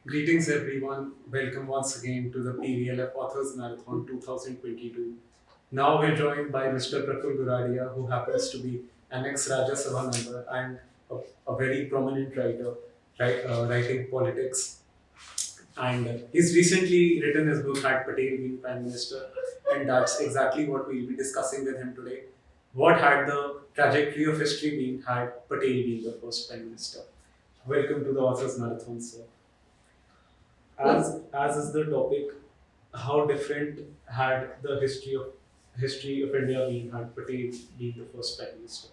Greetings everyone. Welcome once again to the PVLF Authors Marathon 2022. Now we're joined by Mr. Praful Guradia, who happens to be an ex-Rajya Sabha member and a very prominent writer, writing politics. And he's recently written his book, Had Patel been Prime Minister? And that's exactly what we'll be discussing with him today. What had the trajectory of history been had Patel been the first Prime Minister? Welcome to the Authors Marathon, sir. As is the topic, how different had the history of India been had Patel been the first prime minister?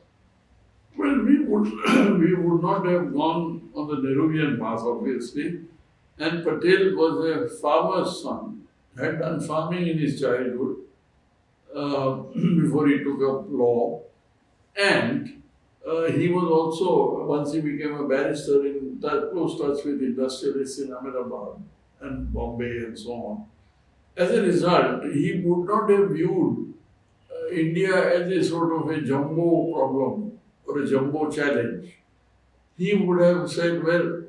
Well, we would we would not have gone on the Nehruvian path, obviously. And Patel was a farmer's son, had done farming in his childhood before he took up law, and he was also once he became a barrister in close touch with industrialists in Ahmedabad and Bombay and so on. As a result, he would not have viewed India as a sort of a jumbo problem or a jumbo challenge. He would have said, well,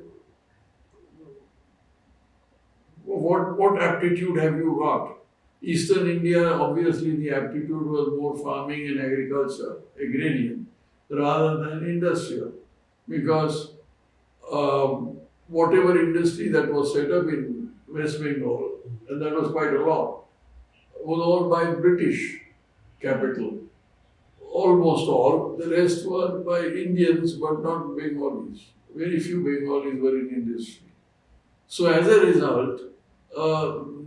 what aptitude have you got? Eastern India, obviously, the aptitude was more farming and agriculture, agrarian, rather than industrial. Because whatever industry that was set up in West Bengal, and that was quite a lot, was all by British capital. Almost all. The rest were by Indians, but not Bengalis. Very few Bengalis were in industry. So as a result,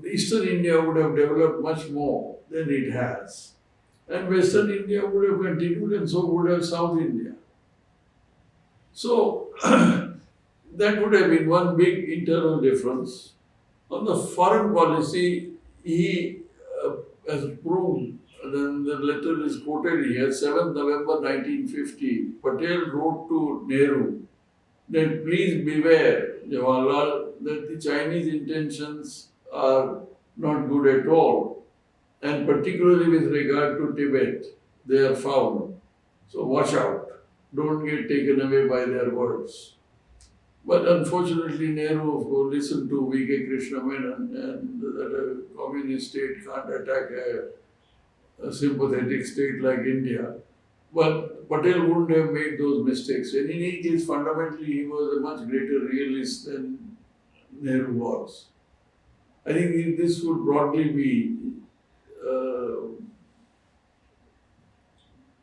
Eastern India would have developed much more than it has. And Western India would have continued, and so would have South India. So that would have been one big internal difference. On the foreign policy, he has proved, then the letter is quoted here, 7th November 1950, Patel wrote to Nehru that please beware, Jawaharlal, that the Chinese intentions are not good at all, and particularly with regard to Tibet, they are foul. So watch out. Don't get taken away by their words. But unfortunately, Nehru, of course, listened to V.K. Krishna Menon, and that a communist state can't attack a sympathetic state like India. But Patel wouldn't have made those mistakes. And in any case, fundamentally, he was a much greater realist than Nehru was. I think this would broadly be,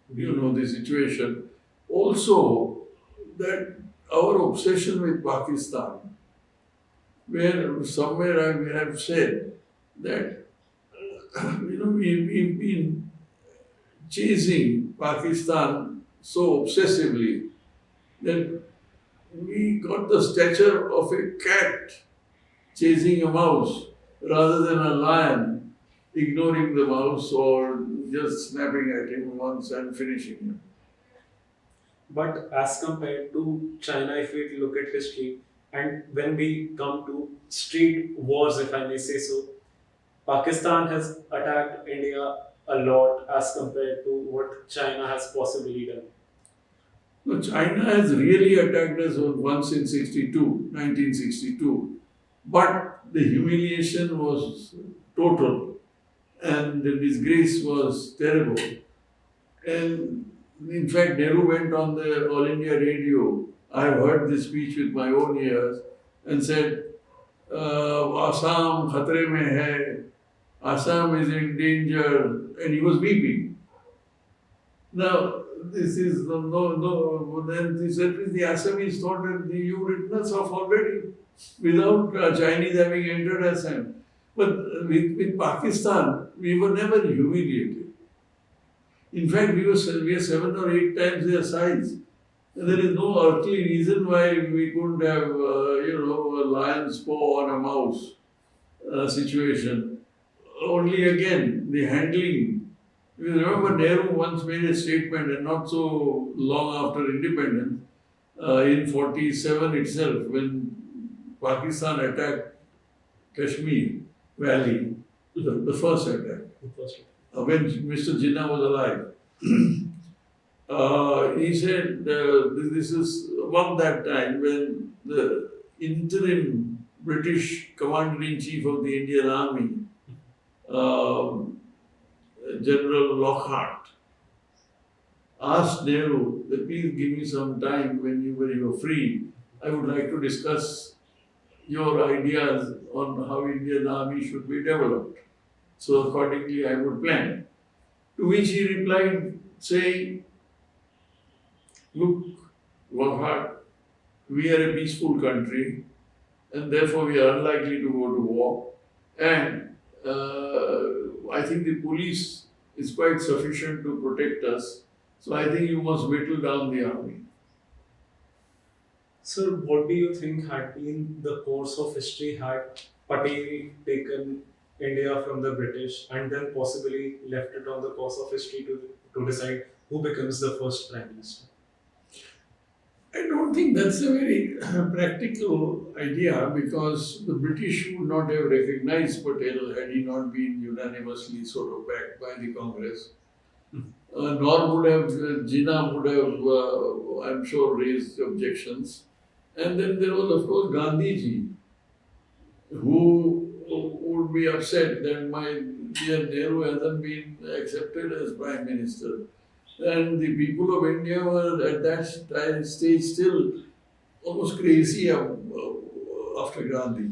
the situation. Also, that our obsession with Pakistan, where somewhere I have said that, we've been chasing Pakistan so obsessively that we got the stature of a cat chasing a mouse rather than a lion ignoring the mouse or just snapping at him once and finishing him. But as compared to China, if we look at history, and when we come to street wars, if I may say so, Pakistan has attacked India a lot as compared to what China has possibly done. No, China has really attacked us once in 1962, but the humiliation was total and the disgrace was terrible. And in fact, Nehru went on the All India radio. I heard this speech with my own ears and said, Assam khatre mein hai, Assam is in danger, and he was weeping. Now, this is then he said the Assamese thought that you've written us off already without Chinese having entered Assam. But with Pakistan, we were never humiliated. In fact, we are 7 or 8 times their size. And there is no earthly reason why we couldn't have, a lion's paw on a mouse situation. Only again, the handling. You remember Nehru once made a statement, and not so long after independence, in 47 itself, when Pakistan attacked Kashmir Valley, the first attack, when Mr. Jinnah was alive. He said this is about that time when the interim British Commander-in-Chief of the Indian Army, um, General Lockhart, asked Nehru that please give me some time when you are free. I would like to discuss your ideas on how Indian Army should be developed. So accordingly, I would plan. To which he replied, saying, "Look, Lockhart, we are a peaceful country, and therefore we are unlikely to go to war. And I think the police is quite sufficient to protect us. So I think you must whittle down the army." So, what do you think had been the course of history had Patel taken India from the British and then possibly left it on the course of history to decide who becomes the first prime minister? I don't think that's a very practical idea because the British would not have recognized Patel had he not been unanimously sort of backed by the Congress. Nor would have Jinnah would have, I'm sure, raised objections. And then there was, of course, Gandhiji, who would be upset that my dear Nehru hasn't been accepted as Prime Minister. And the people of India were at that stage still almost crazy after Gandhi.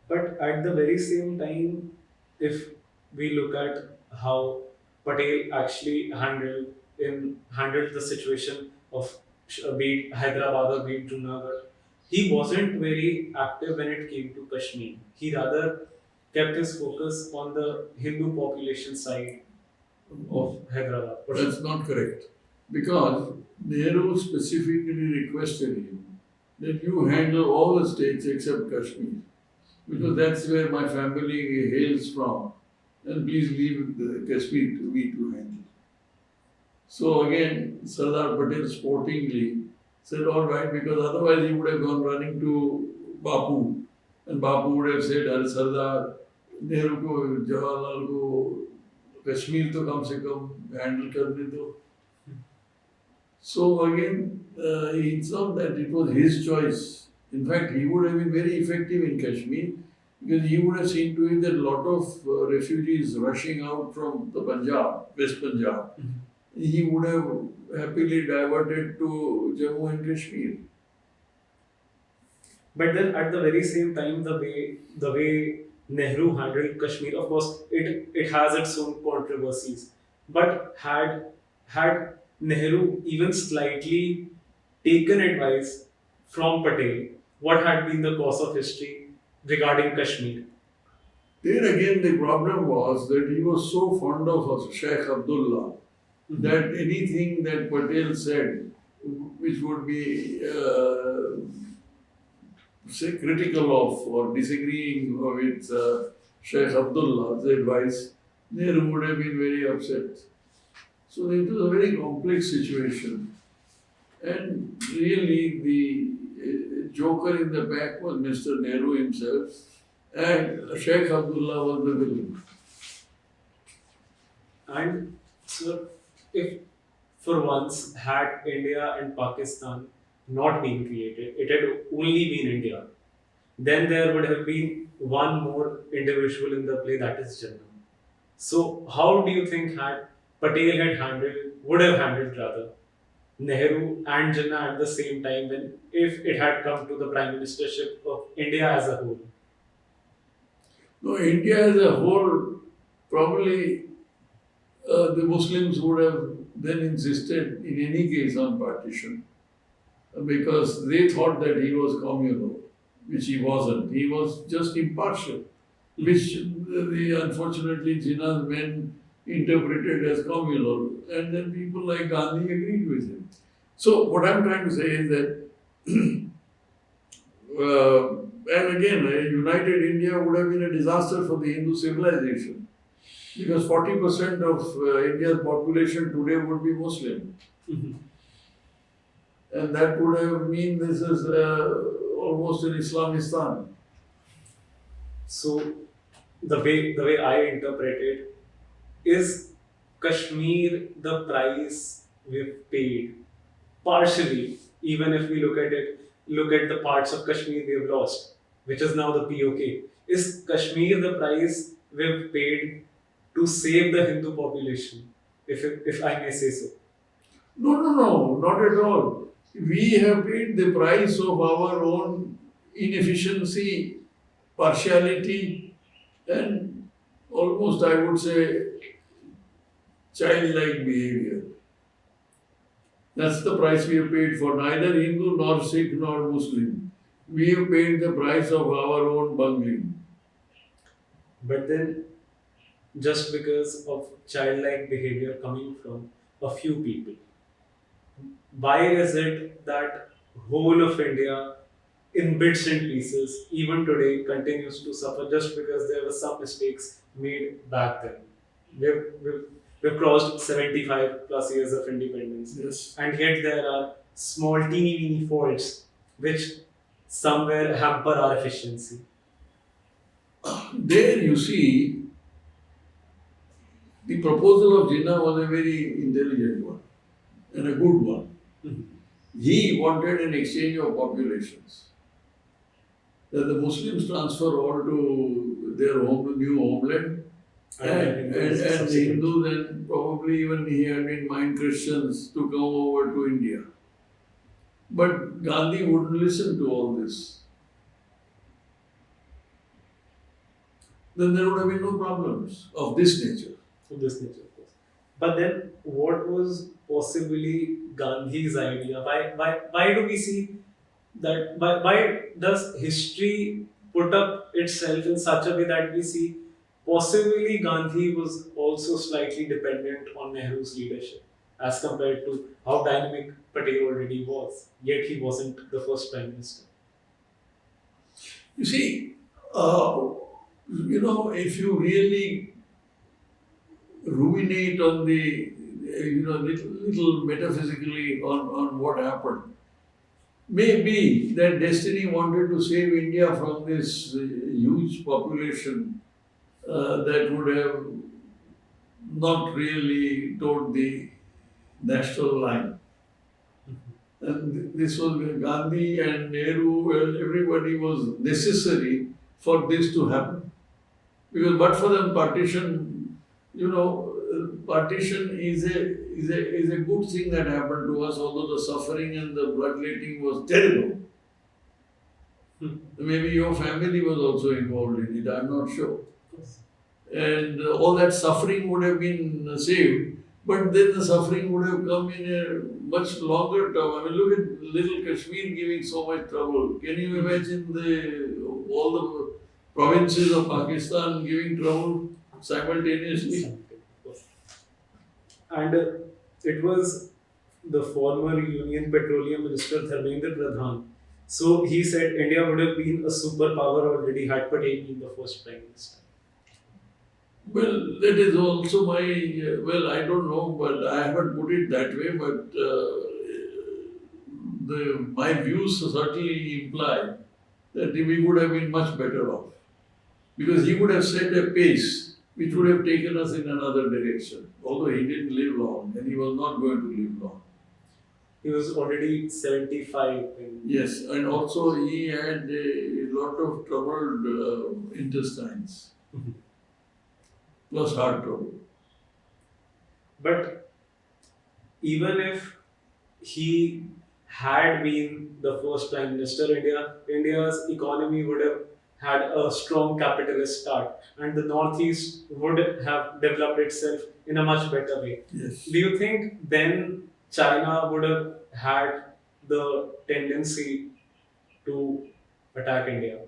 But at the very same time, if we look at how Patel actually handled the situation of be it Hyderabad or be it Junagadh, he wasn't very active when it came to Kashmir. He rather kept his focus on the Hindu population side of Hyderabad. That's not correct. Because Nehru specifically requested him that you handle all the states except Kashmir. Because that's where my family hails from. And please leave the Kashmir to me to handle. So again, Sardar Patel sportingly said, all right, because otherwise he would have gone running to Bapu. And Bapu would have said, Al Sardar, Nehru ko, Jawaharlal ko, Kashmir to kam se kam handle karne do. So again, he saw that it was his choice. In fact, he would have been very effective in Kashmir because he would have seen to it that a lot of refugees rushing out from the Punjab, West Punjab, he would have happily diverted to Jammu and Kashmir. But then at the very same time, the way Nehru handled Kashmir, of course, it has its own controversies. But had Nehru even slightly taken advice from Patel, what had been the course of history regarding Kashmir? There again, the problem was that he was so fond of Sheikh Abdullah that anything that Patel said, which would be say critical of or disagreeing with Sheikh Abdullah's advice, Nehru would have been very upset. So it was a very complex situation. And really, the joker in the back was Mr. Nehru himself, and Sheikh Abdullah was the villain. And so, if for once had India and Pakistan not been created, it had only been India, then there would have been one more individual in the play, that is Jinnah. So, how do you think would have handled rather, Nehru and Jinnah at the same time when if it had come to the prime ministership of India as a whole? No, India as a whole, probably the Muslims would have then insisted in any case on partition because they thought that he was communal, which he wasn't. He was just impartial, which unfortunately Jinnah's men interpreted as communal, and then people like Gandhi agreed with him. So what I'm trying to say is that, and again, a united India would have been a disaster for the Hindu civilization because 40% of India's population today would be Muslim. And that would have mean this is almost an Islamistan. So, the way I interpret it is Kashmir the price we've paid partially, even if we look at it look at the parts of Kashmir we have lost, which is now the POK. Is Kashmir the price we've paid to save the Hindu population, if I may say so? No, no, no, not at all. We have paid the price of our own inefficiency, partiality, and almost, I would say, childlike behavior. That's the price we have paid for neither Hindu nor Sikh nor Muslim. We have paid the price of our own bungling. But then, just because of childlike behavior coming from a few people, why is it that whole of India, in bits and pieces, even today, continues to suffer just because there were some mistakes made back then? We've crossed 75 plus years of independence, Yes. and yet there are small, teeny weeny faults which somewhere hamper our efficiency. There you see, the proposal of Jinnah was a very intelligent one and a good one. Mhm. He wanted an exchange of populations. That the Muslims transfer all to their new homeland, and the subsequent. Hindus, and probably even he had in mind Christians to come over to India. But Gandhi wouldn't listen to all this. Then there would have been no problems of this nature. Of this nature, of course. But then, what was possibly Gandhi's idea? Why do we see that? Why does history put up itself in such a way that we see possibly Gandhi was also slightly dependent on Nehru's leadership as compared to how dynamic Patel already was, yet he wasn't the first prime minister. You see, if you really ruminate on the, little metaphysically on what happened, maybe that destiny wanted to save India from this huge population that would have not really towed the national line. And this was Gandhi and Nehru and everybody was necessary for this to happen. Because but for them partition, partition is a good thing that happened to us, although the suffering and the bloodletting was terrible. Maybe your family was also involved in it, I'm not sure. And all that suffering would have been saved, but then the suffering would have come in a much longer term. I mean, look at little Kashmir giving so much trouble. Can you imagine all the provinces of Pakistan giving trouble simultaneously? And it was the former Union Petroleum Minister Dharmendra Pradhan. So he said India would have been a superpower already had Patel been the first prime minister. Well, that is also my, I don't know, but I haven't put it that way, but my views certainly imply that we would have been much better off. Because he would have set a pace which would have taken us in another direction, although he didn't live long and he was not going to live long. He was already 75. Yes, and also he had a lot of troubled intestines. Plus heart trouble. But even if he had been the first prime minister, India's economy would have had a strong capitalist start, and the Northeast would have developed itself in a much better way. Yes. Do you think then China would have had the tendency to attack India?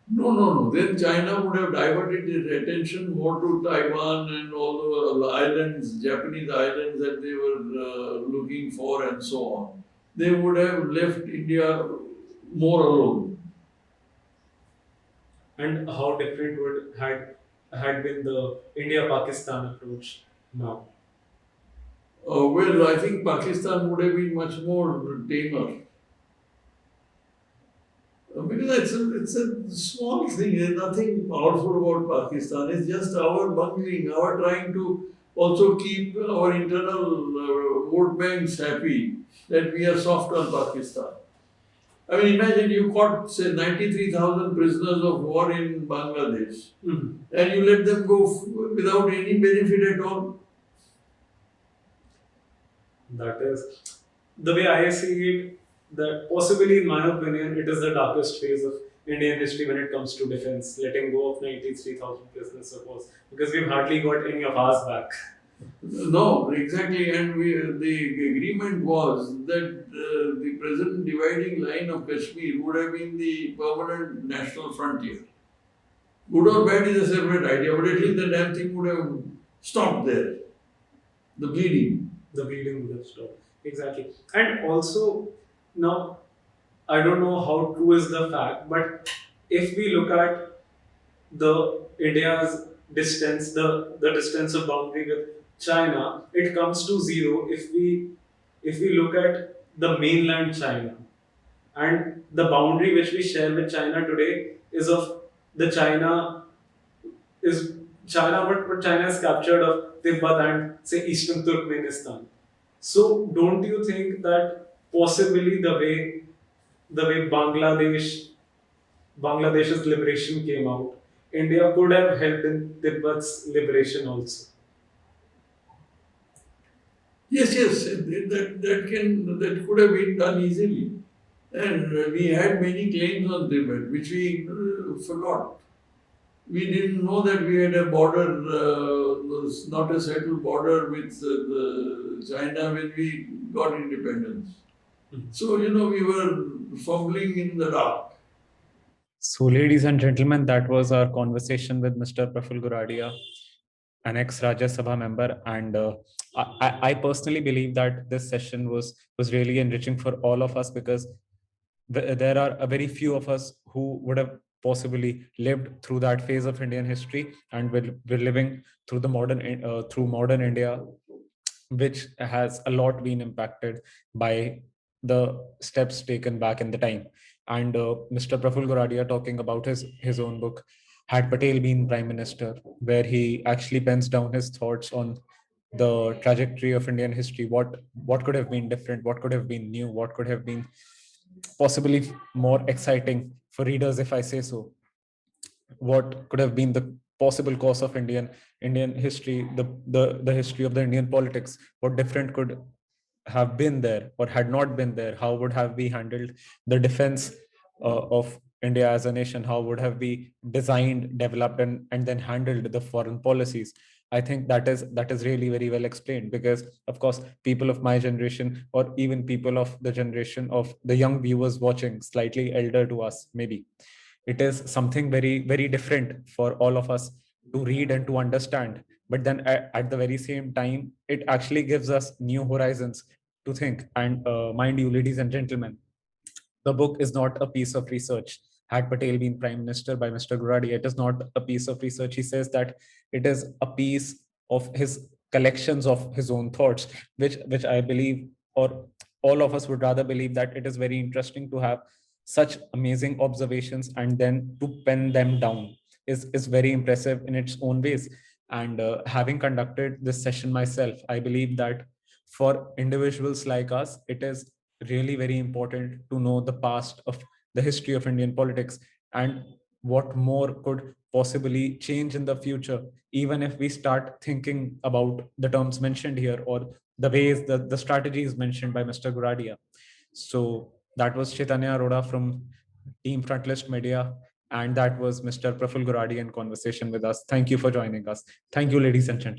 No. Then China would have diverted its attention more to Taiwan and all the islands, Japanese islands that they were looking for and so on. They would have left India more alone. And how different would had been the India-Pakistan approach now? I think Pakistan would have been much more tamer. Because it's a small thing, there's nothing powerful about Pakistan. It's just our bungling, our trying to also keep our internal vote banks happy that we are soft on Pakistan. I mean, imagine you caught, say, 93,000 prisoners of war in Bangladesh, and you let them go without any benefit at all. That is the way I see it. That possibly, in my opinion, it is the darkest phase of Indian history when it comes to defense, letting go of 93,000 prisoners, suppose, because we've hardly got any of ours back. No, exactly. And the agreement was that the present dividing line of Kashmir would have been the permanent national frontier. Good or bad is a separate idea, but at least the damn thing would have stopped there. The bleeding. The bleeding would have stopped. Exactly. And also, now, I don't know how true is the fact, but if we look at the India's distance, the distance of boundary with China, it comes to zero if we look at the mainland China. And the boundary which we share with China today is of the China is China, but China has captured of Tibet and say Eastern Turkmenistan. So don't you think that possibly the way Bangladesh's liberation came out, India could have helped in Tibet's liberation also. Yes, yes, that could have been done easily. And we had many claims on Tibet, which we forgot. We didn't know that we had a border, not a settled border with China when we got independence. So, we were fumbling in the dark. So, ladies and gentlemen, that was our conversation with Mr. Praful Guradia, an ex-Rajya Sabha member, and I personally believe that this session was really enriching for all of us because there are a very few of us who would have possibly lived through that phase of Indian history, and we're living through the modern India, which has a lot been impacted by the steps taken back in the time. And Mr. Praful Goradia talking about his own book, Had Patel Been Prime Minister, where he actually pens down his thoughts on the trajectory of Indian history, what could have been different, what could have been new, what could have been possibly more exciting for readers, if I say so. What could have been the possible course of Indian history, the history of the Indian politics, what different could have been there or had not been there, how would have we handled the defense of India as a nation, how would have we designed, developed, and then handled the foreign policies. I think that is really very well explained, because of course people of my generation, or even people of the generation of the young viewers watching, slightly elder to us maybe, it is something very very different for all of us to read and to understand. But then at the very same time, it actually gives us new horizons to think. And mind you, ladies and gentlemen, the book is not a piece of research. Had Patel been prime minister by Mr. Guradi, it is not a piece of research. He says that it is a piece of his collections of his own thoughts, which I believe, or all of us would rather believe, that it is very interesting to have such amazing observations and then to pen them down is very impressive in its own ways. And having conducted this session myself, I believe that for individuals like us, it is really very important to know the past of the history of Indian politics, and what more could possibly change in the future, even if we start thinking about the terms mentioned here, or the ways, the strategies mentioned by Mr. Guradia. So that was Chaitanya Arora from Team Frontlist Media, and that was Mr. Praful Guradi in conversation with us. Thank you for joining us. Thank you, ladies and gentlemen.